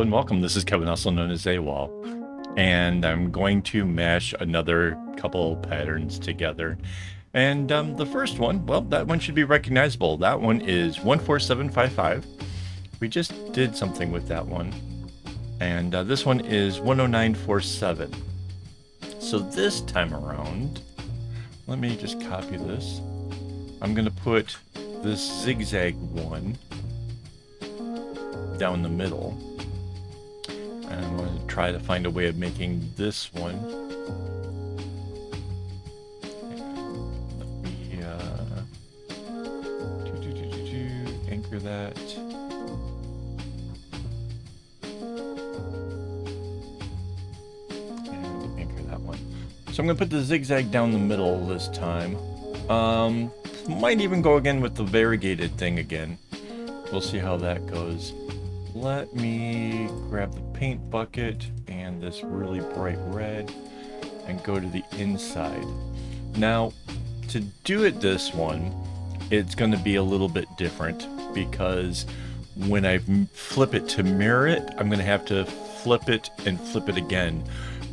and welcome. This is Kevin, also known as Awol, and I'm going to mash another couple patterns together. And the first one, well, that one should be recognizable. That one is 14755. We just did something with that one. And this one is 10947. So this time around, let me just copy this. I'm going to put this zigzag one down the middle. And I'm going to try to find a way of making this one. Let me anchor that. And anchor that one. So I'm going to put the zigzag down the middle this time. Might even go again with the variegated thing again. We'll see how that goes. Let me grab the paint bucket and this really bright red and go to the inside. Now, to do it this one, it's going to be a little bit different because when I flip it to mirror it, I'm going to have to flip it and flip it again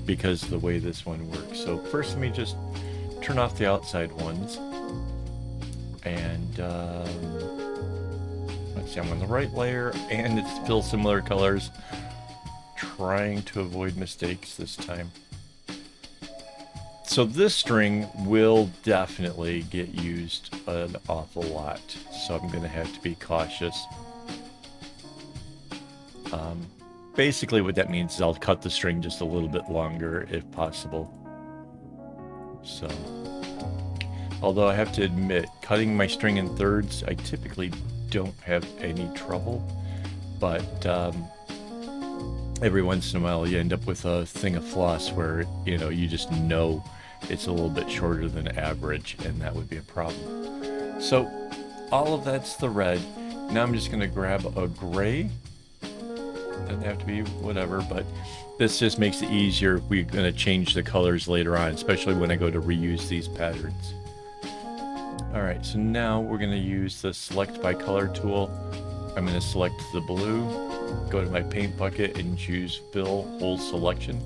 because of the way this one works. So first, let me just turn off the outside ones. And let's see, I'm on the right layer, and it's still similar colors. Trying to avoid mistakes this time. So this string will definitely get used an awful lot, so I'm going to have to be cautious. Basically what that means is I'll cut the string just a little bit longer if possible. So, although I have to admit, cutting my string in thirds, I typically don't have any trouble, but every once in a while you end up with a thing of floss where, you know, you just know it's a little bit shorter than average, and that would be a problem. So all of that's the red. Now I'm just going to grab a gray. Doesn't have to be whatever, but this just makes it easier if we're going to change the colors later on, especially when I go to reuse these patterns. Alright, so now we're going to use the select by color tool. I'm going to select the blue, go to my paint bucket and choose fill whole selection,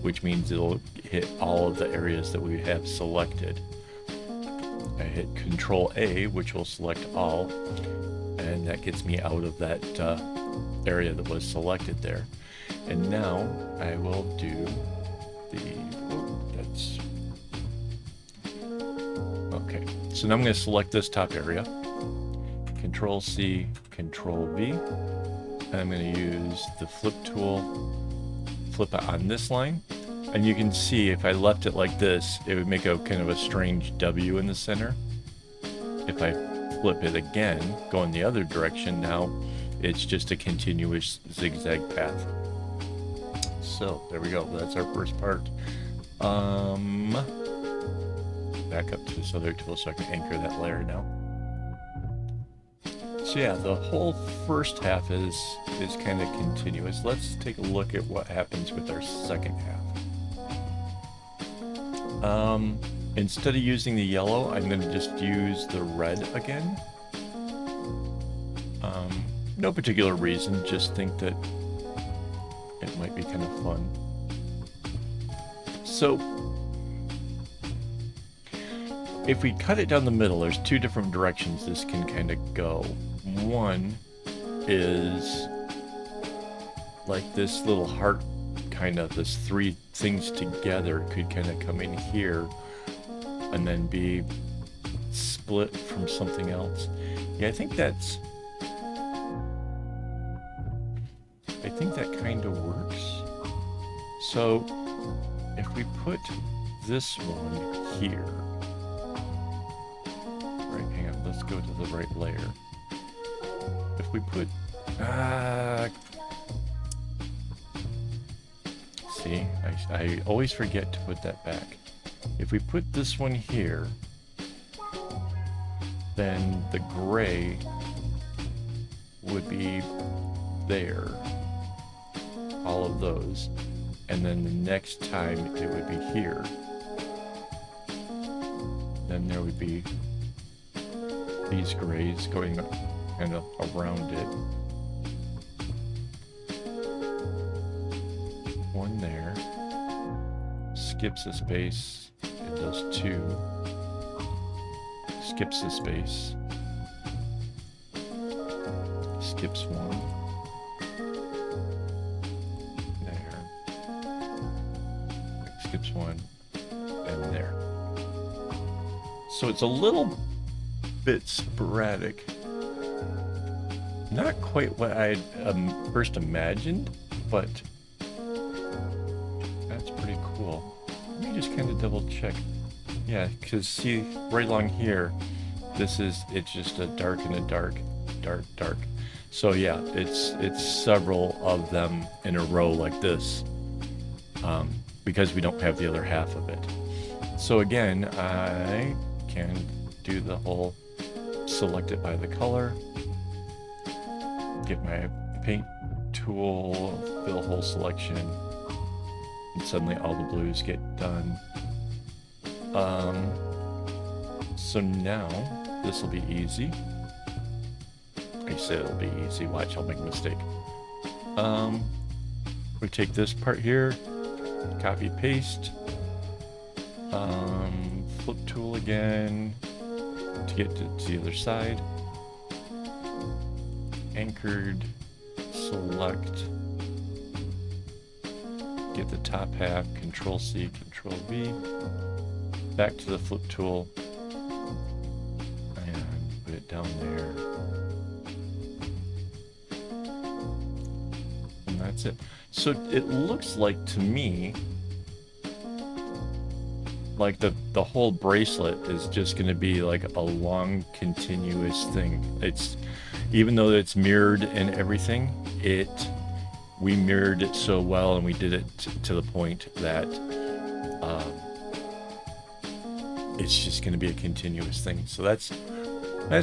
which means it'll hit all of the areas that we have selected. I hit Control A, which will select all, and that gets me out of that area that was selected there. And now I will do okay, so now I'm going to select this top area, Control C, Control V, and I'm going to use the flip tool, flip it on this line, and you can see if I left it like this, it would make a kind of a strange W in the center. If I flip it again, go in the other direction, now it's just a continuous zigzag path. So there we go, that's our first part. Back up to this other tool so I can anchor that layer now. So yeah, the whole first half is kind of continuous. Let's take a look at what happens with our second half. Instead of using the yellow, I'm going to just use the red again. No particular reason, just think that it might be kind of fun. So if we cut it down the middle, there's two different directions this can kind of go. One is like this little heart, kind of this three things together could kind of come in here and then be split from something else. Yeah, I think that kind of works. So if we put this one here, right, hang on, let's go to the right layer. If we put, see, I always forget to put that back. If we put this one here, then the gray would be there, all of those, and then the next time it would be here. Then there would be these grays going kind of around it. one there, skips a space, and does 2, skips a space, skips 1, there, skips 1, and there. So it's a little bit sporadic. Not quite what I first imagined, but that's pretty cool. Let me just kind of double check. Yeah, because see, right along here, it's just a dark and a dark, dark, dark. So yeah, it's several of them in a row like this, because we don't have the other half of it. So again, I can do the whole select it by the color, get my paint tool, fill whole selection, and suddenly all the blues get done. So now this will be easy. I said it'll be easy. Watch, I'll make a mistake. We take this part here, copy paste, flip tool again to get to the other side. Anchored, select, get the top half, Control C, Control V, back to the flip tool, and put it down there. And that's it. So it looks like to me like the whole bracelet is just going to be like a long continuous thing. It's, even though it's mirrored and everything, we mirrored it so well, and we did it to the point that it's just going to be a continuous thing. So that's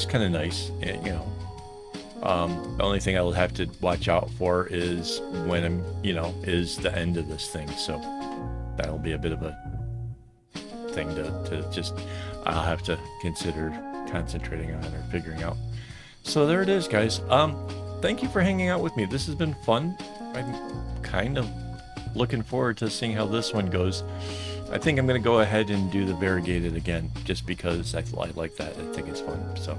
kind of nice, you know. The only thing I will have to watch out for is when I'm, you know, is the end of this thing. So that'll be a bit of a thing to just, I'll have to consider concentrating on or figuring out. So there it is, guys. Thank you for hanging out with me. This has been fun. I'm kind of looking forward to seeing how this one goes. I think I'm going to go ahead and do the variegated again, just because I like that. I think it's fun. So,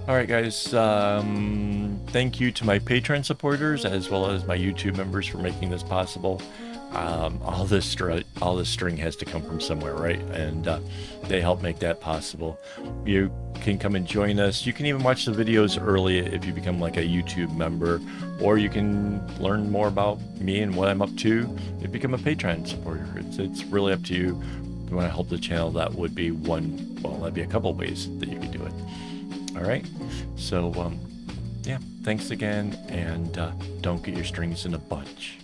all right, guys. Thank you to my Patreon supporters as well as my YouTube members for making this possible. All this string has to come from somewhere, right? And they help make that possible. You can come and join us. You can even watch the videos early if you become like a YouTube member, or you can learn more about me and what I'm up to if you become a Patreon supporter. It's really up to you. If you want to help the channel, that would be one, well, that'd be a couple ways that you could do it. All right, so yeah, thanks again, and don't get your strings in a bunch.